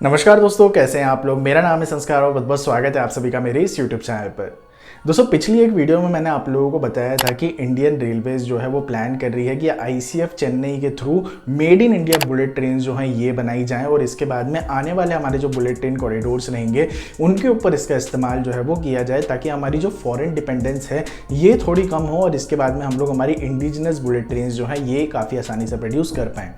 नमस्कार दोस्तों, कैसे हैं आप लोग। मेरा नाम है संस्कार और बहुत बहुत स्वागत है आप सभी का मेरे इस यूट्यूब चैनल पर। दोस्तों, पिछली एक वीडियो में मैंने आप लोगों को बताया था कि इंडियन रेलवेज जो है वो प्लान कर रही है कि आईसीएफ चेन्नई के through made in India bullet train जो हैं ये बनाई जाएं और इसके बाद में आने वाले हमारे जो बुलेट ट्रेन कॉरिडोर्स रहेंगे उनके ऊपर इसका इस्तेमाल जो है वो किया जाए, ताकि हमारी जो फॉरेन डिपेंडेंस है ये थोड़ी कम हो और इसके बाद में हम लोग हमारी इंडिजिनस बुलेट ट्रेन जो हैं ये काफ़ी आसानी से प्रोड्यूस कर पाएँ।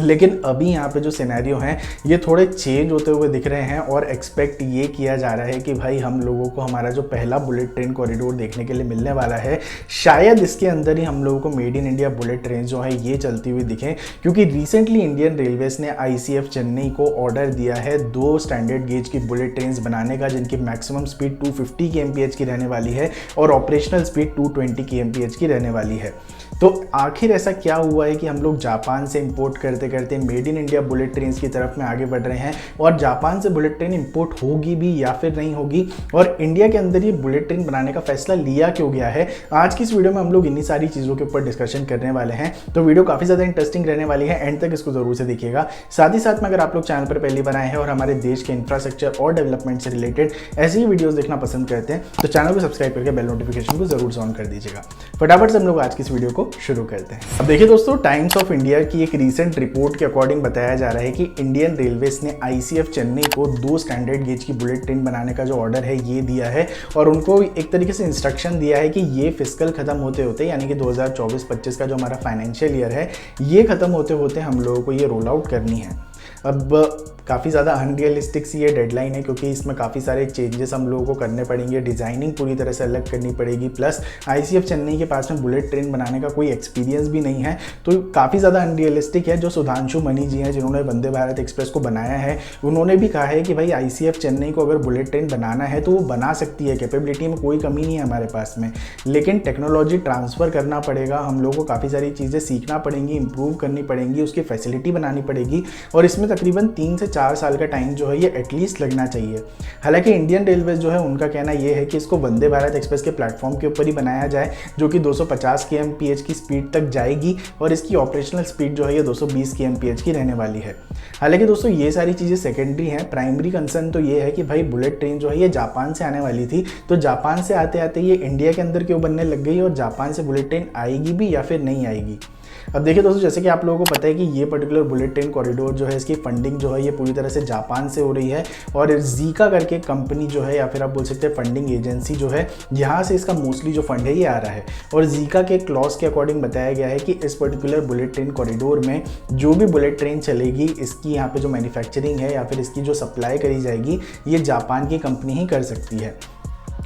लेकिन अभी यहाँ पे जो सिनेरियो हैं ये थोड़े चेंज होते हुए दिख रहे हैं और एक्सपेक्ट ये किया जा रहा है कि भाई हम लोगों को हमारा जो पहला बुलेट ट्रेन कॉरिडोर देखने के लिए मिलने वाला है, शायद इसके अंदर ही हम लोगों को made in India bullet train जो है ये चलती हुई दिखें। क्योंकि रिसेंटली इंडियन रेलवेज ने आईसीएफ चेन्नई को ऑर्डर दिया है 2 स्टैंडर्ड गेज की बुलेट ट्रेन बनाने का, जिनकी मैक्सिमम स्पीड 250 kmph की रहने वाली है और ऑपरेशनल स्पीड 220 kmph की रहने वाली है। तो आखिर ऐसा क्या हुआ है कि हम लोग जापान से इंपोर्ट करते करते made in India bullet train की तरफ में आगे बढ़ रहे हैं, और जापान से बुलेट ट्रेन इंपोर्ट होगी भी या फिर नहीं होगी, और इंडिया के अंदर ये बुलेट ट्रेन बनाने का फैसला लिया क्यों गया है। आज की इस वीडियो में हम लोग इन्हीं सारी चीज़ों के ऊपर डिस्कशन करने वाले हैं। तो वीडियो काफ़ी ज़्यादा इंटरेस्टिंग रहने वाली है, एंड तक इसको जरूर से देखिएगा। साथ ही साथ में अगर आप लोग चैनल पर पहली बार आए हैं और हमारे देश के इंफ्रास्ट्रक्चर और डेवलपमेंट से रिलेटेड ऐसी ही वीडियोज़ देखना पसंद करते हैं तो चैनल को सब्सक्राइब करके बेल नोटिफिकेशन को जरूर से ऑन कर दीजिएगा। फटाफट से हम लोग आज की इस वीडियो को शुरू करते हैं। अब देखिए दोस्तों, टाइम्स ऑफ इंडिया की एक रीसेंट रिपोर्ट के अकॉर्डिंग बताया जा रहा है कि इंडियन रेलवेज ने आईसीएफ चेन्नई को 2 स्टैंडर्ड गेज की बुलेट ट्रेन बनाने का जो ऑर्डर है ये दिया है, और उनको एक तरीके से इंस्ट्रक्शन दिया है कि ये फिस्कल खत्म होते होते, यानी कि 2024-25 का जो हमारा फाइनेंशियल ईयर है ये खत्म होते होते हम लोगों को ये रोल आउट करनी है। अब काफ़ी ज़्यादा अनरियलिस्टिक सी ये डेडलाइन है, क्योंकि इसमें काफ़ी सारे चेंजेस हम लोगों को करने पड़ेंगे, डिज़ाइनिंग पूरी तरह से अलग करनी पड़ेगी, प्लस आईसीएफ चेन्नई के पास में बुलेट ट्रेन बनाने का कोई एक्सपीरियंस भी नहीं है। तो काफ़ी ज़्यादा अनरियलिस्टिक है। जो सुधांशु मनी जी हैं जिन्होंने वंदे भारत एक्सप्रेस को बनाया है, उन्होंने भी कहा है कि भाई आईसीएफ चेन्नई को अगर बुलेट ट्रेन बनाना है तो वो बना सकती है, कैपेबिलिटी में कोई कमी नहीं है हमारे पास में, लेकिन टेक्नोलॉजी ट्रांसफ़र करना पड़ेगा, हम लोगों को काफ़ी सारी चीज़ें सीखना पड़ेंगी, इंप्रूव करनी पड़ेंगी, उसकी फैसिलिटी बनानी पड़ेगी, और इसमें तकरीबन 3 से 4 साल का टाइम जो है ये एटलीस्ट लगना चाहिए। हालांकि इंडियन रेलवेज जो है उनका कहना ये है कि इसको वंदे भारत एक्सप्रेस के प्लेटफॉर्म के ऊपर ही बनाया जाए, जो कि 250 kmph की स्पीड तक जाएगी, और इसकी ऑपरेशनल स्पीड जो है ये 220 kmph की रहने वाली है। हालांकि दोस्तों ये सारी चीज़ें सेकेंडरी हैं, प्राइमरी कंसर्न तो ये है कि भाई बुलेट ट्रेन जो है ये जापान से आने वाली थी, तो जापान से आते आते ये इंडिया के अंदर क्यों बनने लग गई, और जापान से बुलेट ट्रेन आएगी भी या फिर नहीं आएगी। अब देखिए दोस्तों, जैसे कि आप लोगों को पता है कि ये पर्टिकुलर बुलेट ट्रेन कॉरिडोर जो है इसकी फंडिंग जो है ये पूरी तरह से जापान से हो रही है, और जीका करके कंपनी जो है या फिर आप बोल सकते हैं फंडिंग एजेंसी जो है, यहाँ से इसका मोस्टली जो फंड है ये आ रहा है। और जीका के क्लॉज के अकॉर्डिंग बताया गया है कि इस पर्टिकुलर बुलेट ट्रेन कॉरिडोर में जो भी बुलेट ट्रेन चलेगी, इसकी यहाँ पे जो मैन्युफैक्चरिंग है या फिर इसकी जो सप्लाई करी जाएगी ये जापान की कंपनी ही कर सकती है।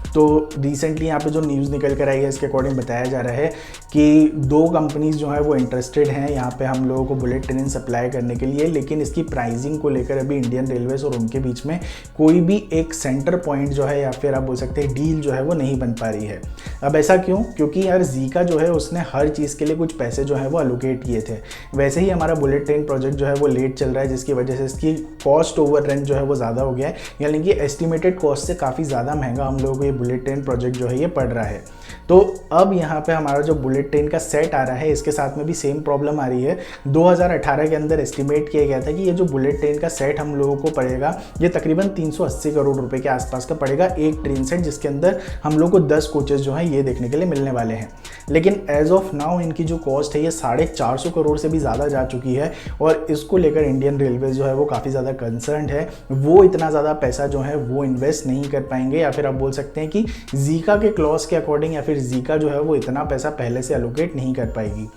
तो रिसेंटली यहाँ पे जो न्यूज़ निकल कर आई है इसके अकॉर्डिंग बताया जा रहा है कि 2 कंपनीज़ जो है वो इंटरेस्टेड हैं यहाँ पे हम लोगों को बुलेट ट्रेन सप्लाई करने के लिए, लेकिन इसकी प्राइसिंग को लेकर अभी इंडियन रेलवेज और उनके बीच में कोई भी एक सेंटर पॉइंट जो है या फिर आप बोल सकते हैं डील जो है वो नहीं बन पा रही है। अब ऐसा क्यों? क्योंकि यार जीका जो है उसने हर चीज़ के लिए कुछ पैसे जो है वो एलोकेट किए थे। वैसे ही हमारा बुलेट ट्रेन प्रोजेक्ट जो है वो लेट चल रहा है, जिसकी वजह से इसकी कॉस्ट ओवर रन जो है वो ज़्यादा हो गया है, यानी कि एस्टिमेटेड कॉस्ट से काफ़ी ज़्यादा महंगा हम लोगों को ये बुलेट ट्रेन प्रोजेक्ट जो है ये पड़ रहा है। तो अब यहाँ पे हमारा जो बुलेट ट्रेन का सेट आ रहा है इसके साथ में भी सेम प्रॉब्लम आ रही है। 2018 के अंदर एस्टिमेट किया गया था कि ये जो बुलेट ट्रेन का सेट हम लोगों को पड़ेगा ये तकरीबन 380 करोड़ रुपए के आसपास का पड़ेगा, एक ट्रेन सेट, जिसके अंदर हम लोग को 10 कोचेस जो हैं ये देखने के लिए मिलने वाले हैं। लेकिन एज ऑफ नाउ इनकी जो कॉस्ट है ये 450 करोड़ से भी ज़्यादा जा चुकी है, और इसको लेकर इंडियन रेलवे जो है वो काफ़ी ज़्यादा कंसर्न्ड है। वो इतना ज़्यादा पैसा जो है वो इन्वेस्ट नहीं कर पाएंगे, या फिर आप बोल सकते हैं कि जीका के क्लॉज के अकॉर्डिंग या फिर जीका जो है वो इतना पैसा पहले से एलोकेट नहीं कर पाएगी।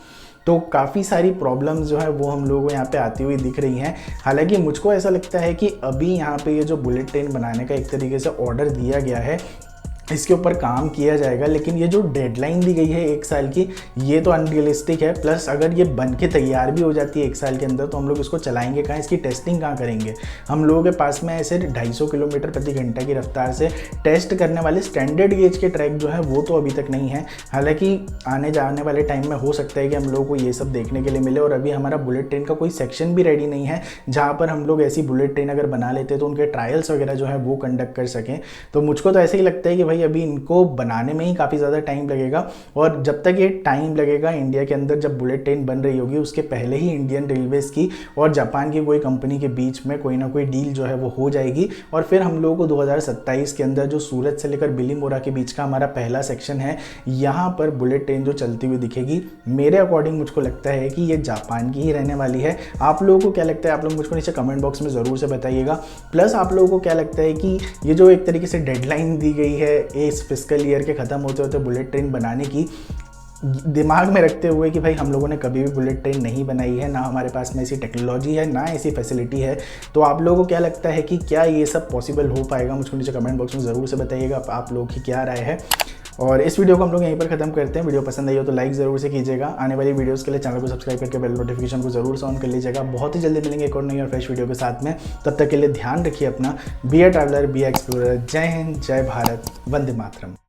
तो काफ़ी सारी प्रॉब्लम्स जो है वो हम लोगों को यहाँ पे आती हुई दिख रही हैं। हालांकि मुझको ऐसा लगता है कि अभी यहाँ पे ये जो बुलेट ट्रेन बनाने का एक तरीके से ऑर्डर दिया गया है इसके ऊपर काम किया जाएगा, लेकिन ये जो डेडलाइन दी गई है 1 साल की ये तो अनरियलिस्टिक है। प्लस अगर ये बन के तैयार भी हो जाती है 1 साल के अंदर तो हम लोग इसको चलाएंगे कहाँ, इसकी टेस्टिंग कहाँ करेंगे। हम लोगों के पास में ऐसे 250 किलोमीटर प्रति घंटा की रफ्तार से टेस्ट करने वाले स्टैंडर्ड गेज के ट्रैक जो है वो तो अभी तक नहीं है। हालांकि आने जाने वाले टाइम में हो सकता है कि हम लोगों को ये सब देखने के लिए मिले, और अभी हमारा बुलेट ट्रेन का कोई सेक्शन भी रेडी नहीं है जहाँ पर हम लोग ऐसी बुलेट ट्रेन अगर बना लेते तो उनके ट्रायल्स वगैरह जो है वो कंडक्ट कर सकें। तो मुझको तो ऐसे ही लगता है कि भाई भाई अभी इनको बनाने में ही काफ़ी ज़्यादा टाइम लगेगा, और जब तक ये टाइम लगेगा इंडिया के अंदर जब बुलेट ट्रेन बन रही होगी उसके पहले ही इंडियन रेलवेज़ की और जापान की कोई कंपनी के बीच में कोई ना कोई डील जो है वो हो जाएगी, और फिर हम लोगों को 2027 के अंदर जो सूरत से लेकर बिलीमोरा के बीच का हमारा पहला सेक्शन है यहाँ पर बुलेट ट्रेन जो चलती हुई दिखेगी। मेरे अकॉर्डिंग मुझको लगता है कि ये जापान की ही रहने वाली है। आप लोगों को क्या लगता है, आप लोग मुझको नीचे कमेंट बॉक्स में ज़रूर से बताइएगा। प्लस आप लोगों को क्या लगता है कि ये जो एक तरीके से डेडलाइन दी गई है इस फिस्कल ईयर के ख़त्म होते होते बुलेट ट्रेन बनाने की, दिमाग में रखते हुए कि भाई हम लोगों ने कभी भी बुलेट ट्रेन नहीं बनाई है, ना हमारे पास में ऐसी टेक्नोलॉजी है, ना ऐसी फैसिलिटी है, तो आप लोगों को क्या लगता है कि क्या ये सब पॉसिबल हो पाएगा? मुझको नीचे कमेंट बॉक्स में ज़रूर से बताइएगा आप लोगों की क्या राय है। और इस वीडियो को हम लोग यहीं पर खत्म करते हैं। वीडियो पसंद आई हो तो लाइक ज़रूर से कीजिएगा। आने वाली वीडियोस के लिए चैनल को सब्सक्राइब करके बेल नोटिफिकेशन को ज़रूर से ऑन कर लीजिएगा। बहुत ही जल्दी मिलेंगे एक और नई और फ्रेश वीडियो के साथ में। तब तक के लिए ध्यान रखिए अपना। Be a traveller, be a explorer. जय हिंद, जय भारत, वंदे मातरम।